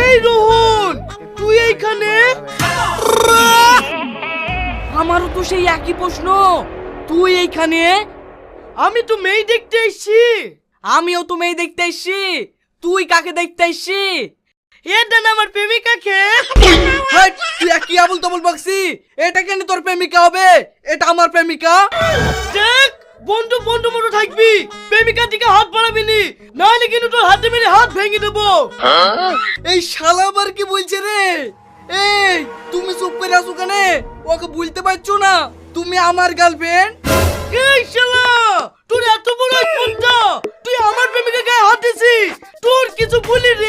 এই রোহন, তুই এইখানে? আমারও তো সেই একই প্রশ্ন, তুই এইখানে? আমি তো মেয়ে দেখতে এসেছি। আমিও তো মেয়ে দেখতে এসছি, তুই কাকে দেখতে এসছি? এটা না আমার প্রেমিকাকে। হেই, তুই কি আবল তাবল বকছি? এটা কেন তোর প্রেমিকা হবে? এটা আমার প্রেমিকা। দেখ, বন্ধু বন্ধু মতো থাকবি, প্রেমিকার দিকে হাত বাড়াবি নি, নাহলে কিন্তু তোর হাতে মেরে হাত ভেঙে দেবো। এই শালা আবার কি বলছে রে? এই তুমি চুপ করে আসো কেন? ওকে বলতে পারছো না তুমি আমার গার্লফ্রেন্ড? এই শালা, তোর এত বড় স্পর্ধা, তুই আমার প্রেমিকার গায়ে হাত দিছিস, তোর কিছু বলি রে?